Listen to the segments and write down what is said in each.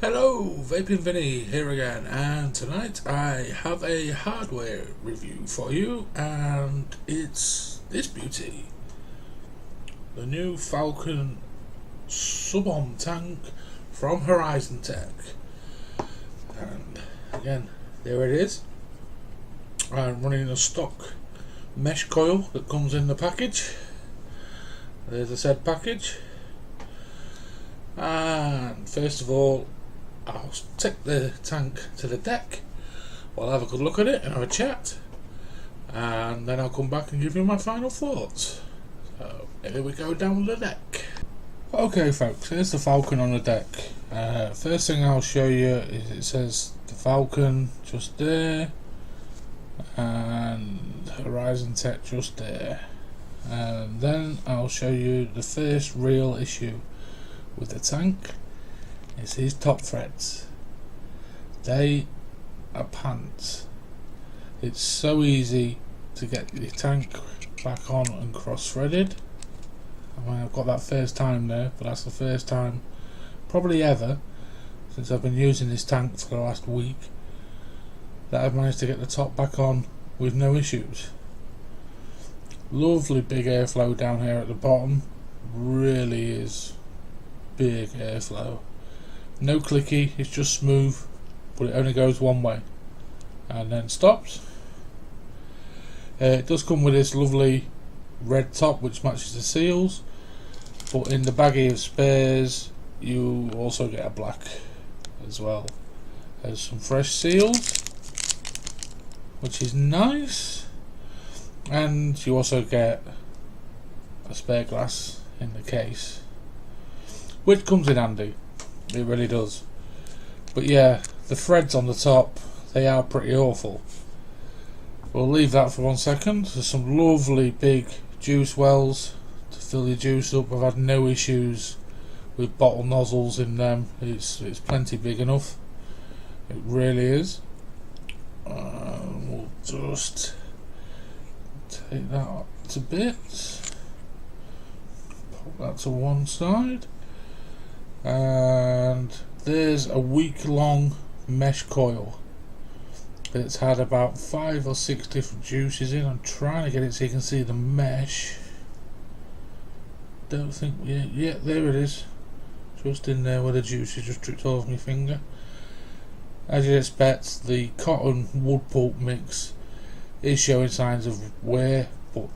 Hello, Vaping Vinny here again, and tonight I have a hardware review for you, and it's this beauty. The new Falcon sub-ohm tank from HorizonTech. And again, there it is. I'm running a stock mesh coil that comes in the package. There's a said package. And first of all, I'll take the tank to the deck. I'll have a good look at it and have a chat, and then I'll come back and give you my final thoughts. So here we go down the deck. Okay folks, here's the Falcon on the deck. First thing I'll show you is it says the Falcon just there and HorizonTech just there, and then I'll show you the first real issue with the tank. It's these top threads. They are pants. It's so easy to get the tank back on and cross-threaded. I mean, I've got that first time there, but that's the first time probably ever since I've been using this tank for the last week that I've managed to get the top back on with no issues. Lovely big airflow down here at the bottom. Really is big airflow. No clicky, it's just smooth, but it only goes one way and then stops. It does come with this lovely red top which matches the seals, but in the baggie of spares you also get a black as well. There's some fresh seals which is nice, and you also get a spare glass in the case which comes in handy. It really does. But yeah, the threads on the top, they are pretty awful. We'll leave that for 1 second. There's some lovely big juice wells to fill your juice up. I've had no issues with bottle nozzles in them. It's plenty big enough. It really is. We'll just take that up to bits. Pop that to one side. And there's a week-long mesh coil that's had about 5 or 6 different juices in. I'm trying to get it so you can see the mesh. Don't think, yeah, there it is, just in there where the juices just dripped over my finger. As you'd expect, the cotton wood pulp mix is showing signs of wear, but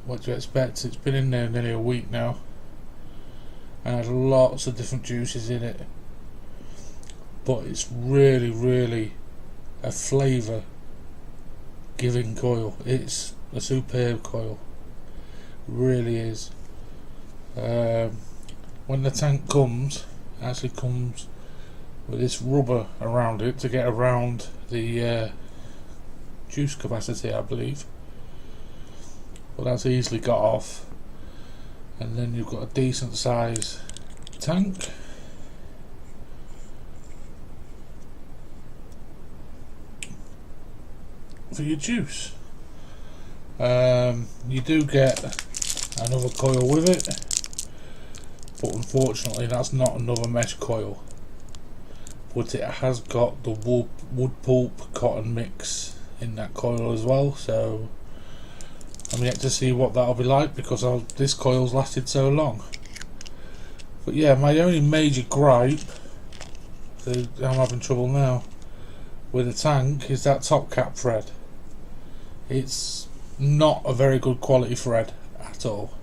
what do you expect? It's been in there nearly a week now and had lots of different juices in it, but it's really a flavour giving coil. It's a superb coil, really is. When the tank comes, it actually comes with this rubber around it to get around the juice capacity, I believe, but that's easily got off. And then you've got a decent size tank. For your juice. You do get another coil with it, but unfortunately that's not another mesh coil. But it has got the wood pulp cotton mix in that coil as well, so I'm yet to see what that'll be like because this coil's lasted so long. But yeah, my only major gripe, I'm having trouble now with the tank, is that top cap thread. It's not a very good quality thread at all.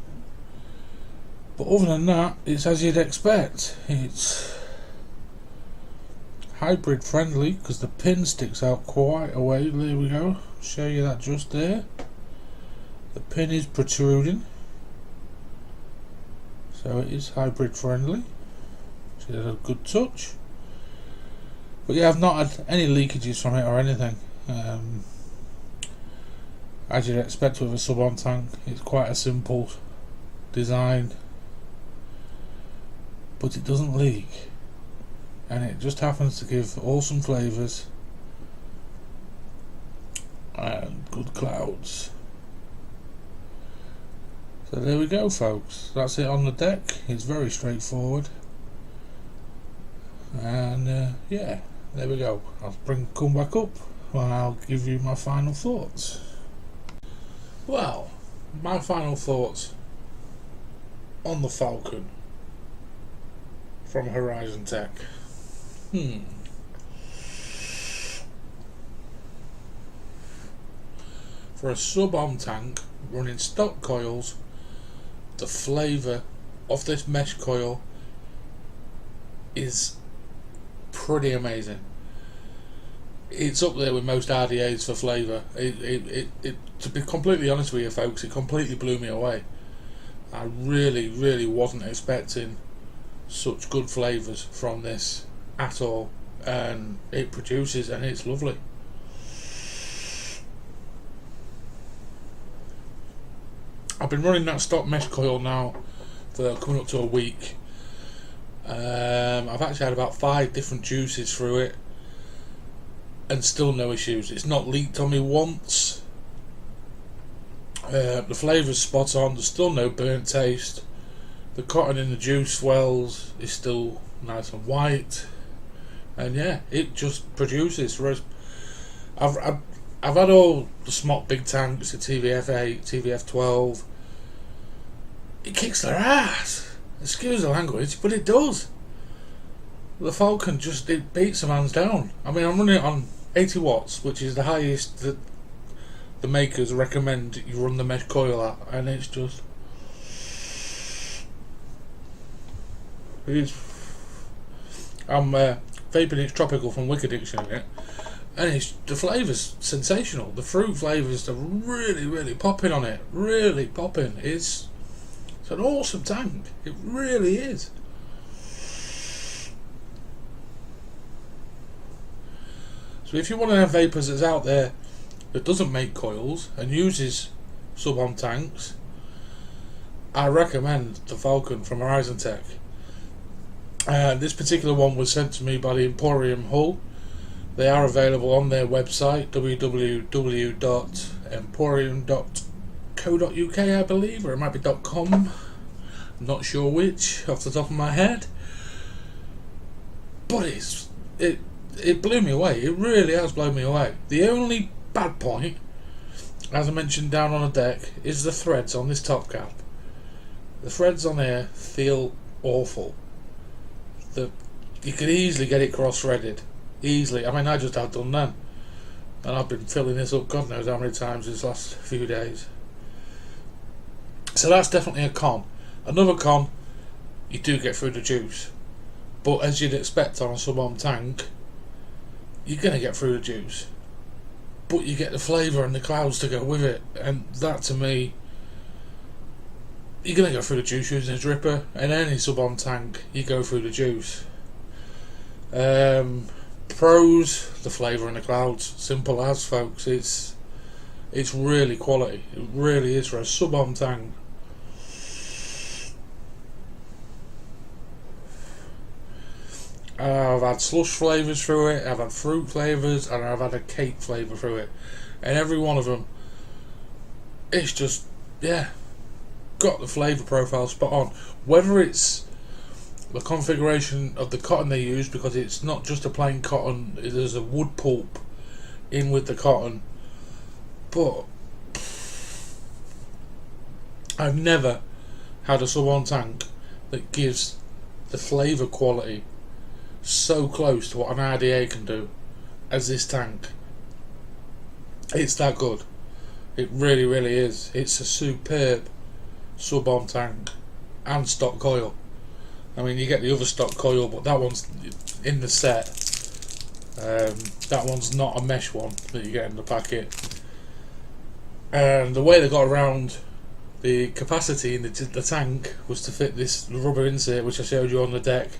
But other than that, it's as you'd expect. It's hybrid friendly because the pin sticks out quite a way. There we go. Show you that just there. The pin is protruding, so it is hybrid friendly. So it's a good touch. But yeah, I've not had any leakages from it or anything. As you'd expect with a sub-on tank, it's quite a simple design, but it doesn't leak, and it just happens to give awesome flavours and good clouds. So there we go folks, that's it on the deck. It's very straightforward. And yeah, there we go. I'll come back up and I'll give you my final thoughts. Well, my final thoughts on the Falcon from HorizonTech. For a sub-ohm tank running stock coils, the flavour of this mesh coil is pretty amazing. It's up there with most RDAs for flavour. To be completely honest with you folks, it completely blew me away. I really wasn't expecting such good flavours from this at all, and it produces, and it's lovely. I've been running that stock mesh coil now for coming up to a week. I've actually had about 5 different juices through it and still no issues. It's not leaked on me once. The flavour's spot on. There's still no burnt taste. The cotton in the juice wells is still nice and white, and yeah, it just produces. Whereas I've had all the Smot big tanks, the TVF8, TVF12. It kicks their ass. Excuse the language, but it does. The Falcon it beats them hands down. I mean, I'm running it on 80 watts, which is the highest that the makers recommend you run the mesh coil at, and it's just. I'm vaping its tropical from Wick Addiction in it, and the flavour's sensational. The fruit flavours are really popping on it. Really popping. It's an awesome tank. It really is. So if you're one of them vapors that's out there that doesn't make coils and uses sub-ohm tanks, I recommend the Falcon from HorizonTech. This particular one was sent to me by the Emporium Hull. They are available on their website, www.emporium.co.uk, I believe, or it might be .com. I'm not sure which off the top of my head. But it blew me away. It really has blown me away. The only bad point, as I mentioned down on the deck, is the threads on this top cap. The threads on here feel awful. You could easily get it cross-threaded. Easily. I mean, I just had done then. And I've been filling this up God knows how many times these last few days. So that's definitely a con. Another con, you do get through the juice. But as you'd expect on a sub-ohm tank, you're going to get through the juice. But you get the flavour and the clouds to go with it. And that, to me, you're going to go through the juice using a dripper. And any sub-ohm tank, you go through the juice. Pros, the flavour and the clouds. Simple as, folks. It's really quality. It really is for a sub-ohm tank. I've had slush flavours through it, I've had fruit flavours, and I've had a cake flavour through it. And every one of them, it's just, yeah, got the flavour profile spot on. Whether it's the configuration of the cotton they use, because it's not just a plain cotton, there's a wood pulp in with the cotton. But I've never had a sub-ohm tank that gives the flavour quality so close to what an RDA can do as this tank. It's that good. It really is. It's a superb sub-ohm tank and stock coil. I mean, you get the other stock coil, but that one's in the set. That one's not a mesh one that you get in the packet. And the way they got around the capacity in the tank was to fit this rubber insert, which I showed you on the deck.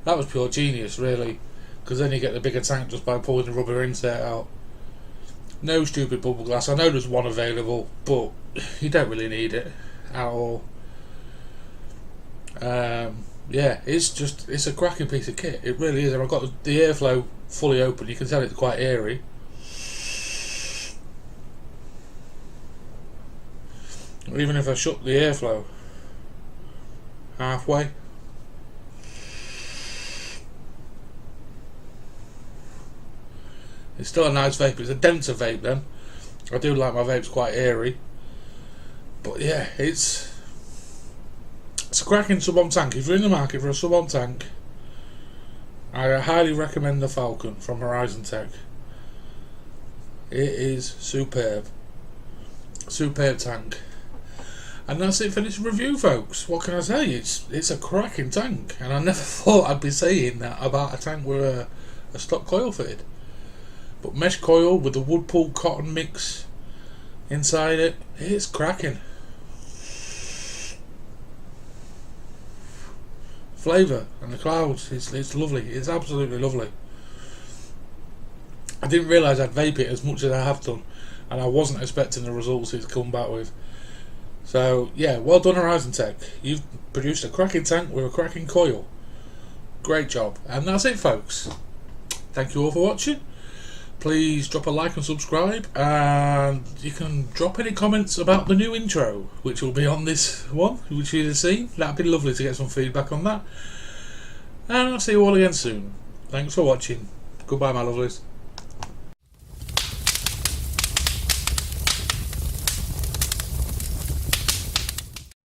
That was pure genius, really, because then you get the bigger tank just by pulling the rubber insert out. No stupid bubble glass. I know there's one available, but you don't really need it at all. Yeah, it's a cracking piece of kit. It really is. And I've got the airflow fully open. You can tell it's quite airy. Even if I shut the airflow halfway, It's still a nice vape. It's a denser vape then. I do like my vapes quite airy. But yeah, it's a cracking sub-ohm tank. If you're in the market for a sub-ohm tank, I highly recommend the Falcon from HorizonTech. It is superb. Superb tank. And that's it for this review, folks. What can I say? It's a cracking tank, and I never thought I'd be saying that about a tank with a stock coil fitted. But mesh coil with the wood pull cotton mix inside it, it's cracking. Flavour and the clouds, it's lovely. It's absolutely lovely. I didn't realise I'd vape it as much as I have done, and I wasn't expecting the results it's come back with. So yeah, well done HorizonTech. You've produced a cracking tank with a cracking coil. Great job. And that's it, folks. Thank you all for watching. Please drop a like and subscribe, and you can drop any comments about the new intro, which will be on this one, which you'll see. That'd be lovely to get some feedback on that. And I'll see you all again soon. Thanks for watching. Goodbye, my lovelies.